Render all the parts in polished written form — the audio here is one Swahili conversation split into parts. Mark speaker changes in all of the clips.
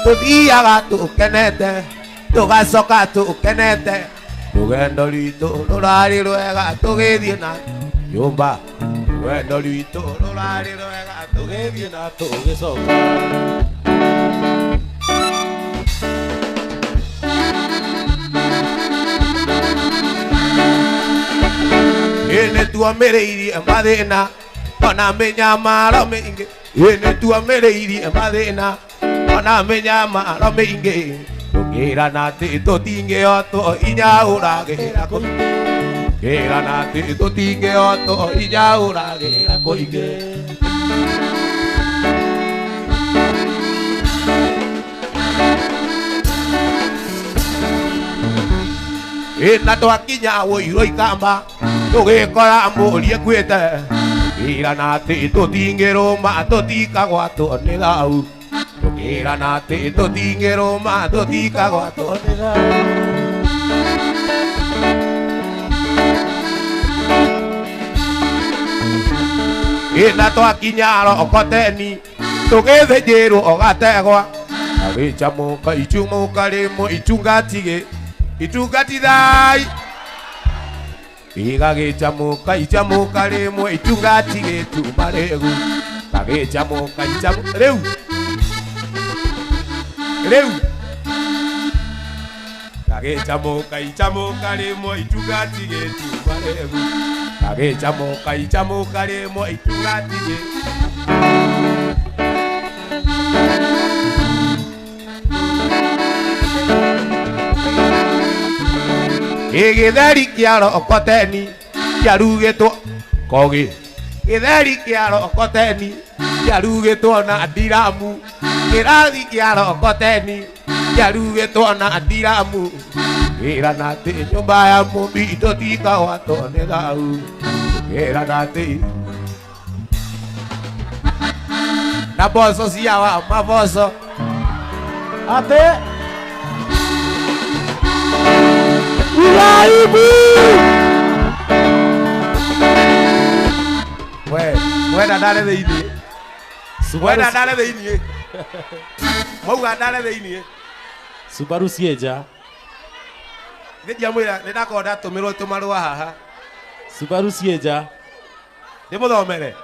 Speaker 1: tuthiaga tukenete tugacoka tukenete rugendo rwitũ rũrarĩ rwega tũgĩthiĩ na nyũmba rugendo rwitũ rũrarĩ rwega tũgĩthiĩ na tũgĩcoka nĩtuomĩrĩirie mathĩna ona mĩnyamaro mĩingĩ nĩtuomĩrĩirie mathĩna ona mĩnyamaro mĩingĩ tũkĩrana atĩ tũtingĩhotwo hinya ũragĩra kũingĩ tũkĩrana atĩ tũtingĩhotwo hinya ũragĩra kũingĩ na twakinya Wũirũ ikamba tũgĩkora mũriĩ ekuĩte tũkĩrana atĩ tũtingĩrũma tũtikagwatwo nĩ thau tũkĩrana atĩ tũtingĩrũma tũtikagwatwo nĩ thau na twakinya Rokoteni tũgĩthĩnjĩrwo gategwa gagĩcamũka icumũka rĩmwe itungatithai gagĩcamũka icamũka rĩmwe itungati gĩtuma rĩgu gagĩcamũka icamũka rĩu gagĩcamũka icamũka rĩmwe itungati gĩtuma rĩgu gagĩcamũka icamũka rĩmwe itungati gĩtheri kĩa Rokoteni kĩarugĩtwo kogĩ gĩtheri kĩa Rokoteni kĩarugĩtwo na ndiramu kĩrathi kĩa Rokoteni kĩarugĩtwo na ndiramu kĩrana atĩ nyũmba ya Mumbi tũtikagwatwo nĩ thau kĩrana atĩ na mboco ciawa maboco atĩ Uraibu! Wenda ndare thĩinĩ. Wenda ndare thĩinĩ. Mauga ndare thĩinĩ.
Speaker 2: Subaru cienja.
Speaker 1: Nĩndiamwĩra nĩndakorwo ndatũmĩrwo tũmarũa haha.
Speaker 2: Subaru cienja.
Speaker 1: Ndĩmũthomere.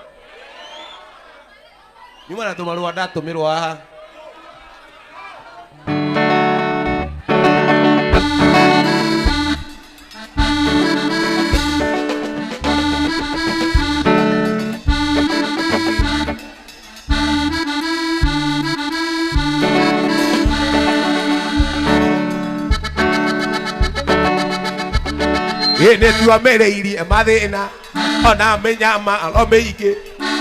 Speaker 1: Nyuma na tũmarũa ndatũmĩrwo haha. Nĩtuomĩrĩirie mathĩna ona mĩnyamaro mĩingĩ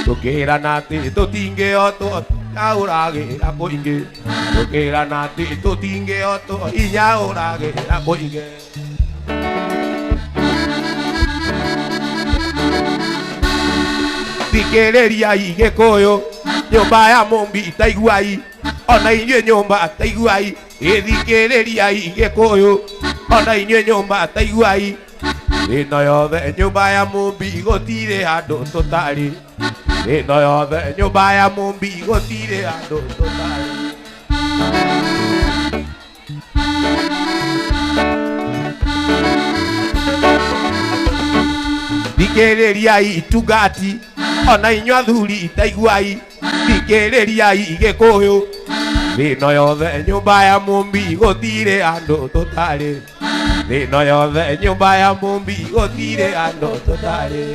Speaker 1: tũkĩrana atĩ tũtingĩhotwo hinya ũragĩra kũingĩ tũkĩrana atĩ tũtingĩhotwo hinya ũragĩra kũingĩ thikĩrĩriai Gĩkũyũ nyũmba ya Mumbi taiguai ona inyuĩ nyũmba taiguai thikĩrĩriai Gĩkũyũ ona inyuĩ nyũmba taiguai ĩno yothe nyũmba ya Mumbi gũtirĩ handũ tũtarĩ ĩno yothe nyũmba ya Mumbi gũtirĩ handũ tũtarĩ thikĩrĩriai itungati ona inyuĩ athuri taiguai thikĩrĩriai Gĩkũyũ ĩno yothe nyũmba ya Mumbi gũtirĩ handũ tũtarĩ ĩno yothe nyũmba ya Mumbi gũtirĩ handũ tũtarĩ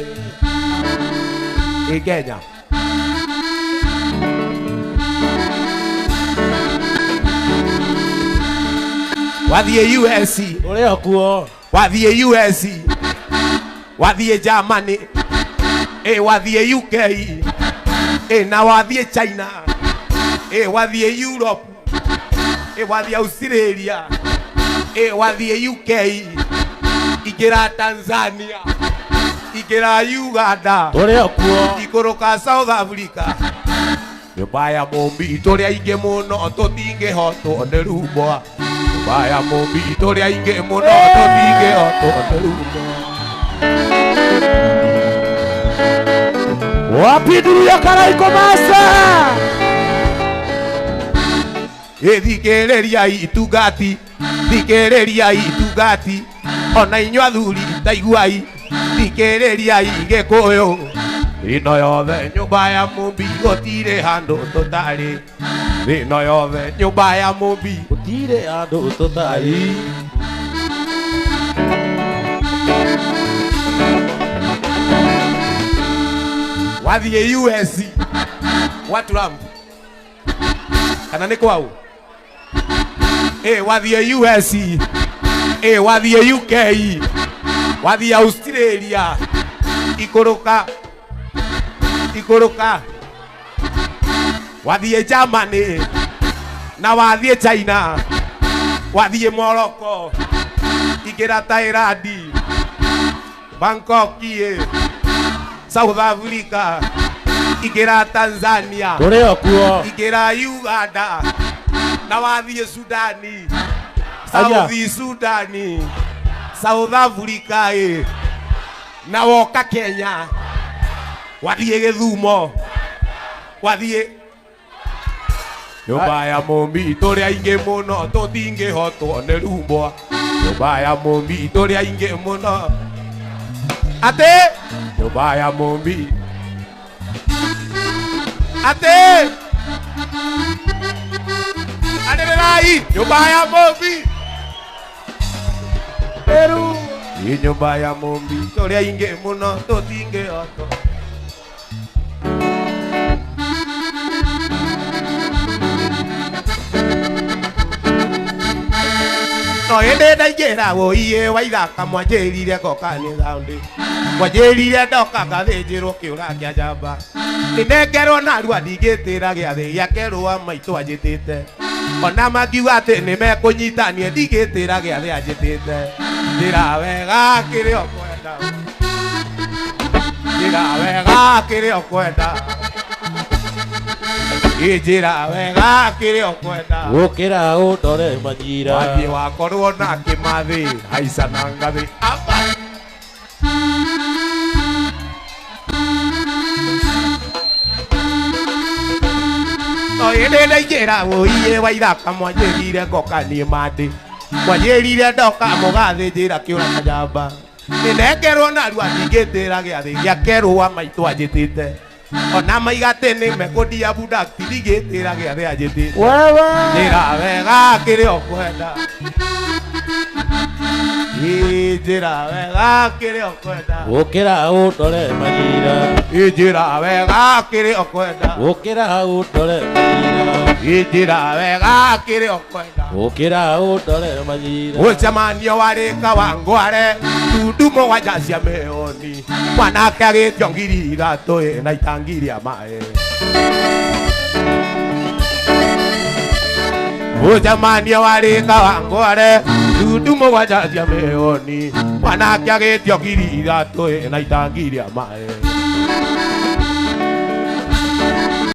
Speaker 1: Kenya wathiĩ US
Speaker 2: ũrĩa kuo
Speaker 1: wathiĩ US wathiĩ Germany wathiĩ UK na wathiĩ China wathiĩ Europe wathiĩ Australia wathiĩ UK ingĩra Tanzania ingĩra Uganda
Speaker 2: ũrĩa kuo
Speaker 1: ikũrũka South Africa nyũmba ya Mumbi tũrĩa aingĩ mũno tũtingĩhotwo nĩ rumbwa nyũmba ya Mumbi tũrĩa aingĩ mũno tũtingĩhotwo nĩ rumbwa wapi nduru ya Karaiko Masa Thikĩrĩriai itungati, thikĩrĩriai itungati, ona inyuĩ athuri taiguai, thikĩrĩriai Gĩkũyũ. Ĩno yothe nyũmba ya Mumbi gũtirĩ handũ tũtarĩ, ĩno yothe nyũmba ya Mumbi
Speaker 2: gũtirĩ handũ tũtarĩ.
Speaker 1: Wathiĩ US wa Trump kana nĩ kwao? Wathiĩ US, wathiĩ UK, wathiĩ Australia, ikũrũka, wathiĩ Germany, na wathiĩ China, wathiĩ Morocco, ingĩra Thailand, Bangkok, South Africa, ingĩra Tanzania,
Speaker 2: kũrĩa kuo,
Speaker 1: ingĩra Uganda, na wathiĩ Sudani, South Sudani, South Africa, na woka Kenya, wathiĩ Gĩthumo, wathiĩ nyũmba ya Mumbi tũrĩ aingĩ mũno tũtingĩhotwo nĩ rumbwa. Nyũmba ya Mumbi tũrĩ aingĩ mũno atĩ nyũmba ya Mumbi atĩ anĩrĩrai nyũmba ya Mumbi Peru. Nyũmba ya Mumbi tũrĩ aingĩ mũno tũtingĩhotwo. No hĩndĩ ndaingĩra wũiye Waithaka mwanjĩrire ngoka nĩ thaundi, mwanjĩrire ndoka ngathĩnjĩrwo kĩũra kĩa njamba, nĩnengerwo narua ndigĩtĩra gĩathĩ gĩake rũa maitũ anjĩtĩte, ona mangiuga atĩ nĩmekũnyitania ndigĩtĩra gĩathĩ anjĩtĩte. Njĩra wega kĩrĩa ũkwenda, njĩra wega kĩrĩa ũkwenda, njĩra wega kĩrĩa ũkwenda,
Speaker 2: gũkĩra ũndore manyira.
Speaker 1: Wathiĩ wakorwo na kĩmathi haica na ngathĩ amba. No hĩndĩ ndaingĩra wũiye Waithaka mwanjĩrire ngoka niĩ mandĩ, mwanjĩrire ndoka mũgathĩnjĩra kĩũra kĩa njamba, nĩnengerwo narua ndigĩtĩra gĩathĩ gĩake rũa maitũ anjĩtĩte, ona maigatĩ nĩmekũndia budakti ndigĩtĩra gĩathĩ anjĩtĩte. Njĩra wega kĩrĩa ũkwenda, njĩra wega kĩrĩa ũkwenda,
Speaker 2: gũkĩra ũndore manyira.
Speaker 1: Njĩra wega kĩrĩa ũkwenda,
Speaker 2: gũkĩra ũndore manyira.
Speaker 1: Njĩra wega kĩrĩa ũkwenda,
Speaker 2: gũkĩra ũndore manyira.
Speaker 1: Mũcemanio warĩ Kawangware tundu mũgwanja cia mĩhoni, mwanake agĩtio ngiri ithatũ na itangi rĩa maĩ. Mũcemanio warĩ Kawangware tundu mũgwanja cia mĩhoni, mwanake agĩtio ngiri ithatũ na itangi rĩa maĩ.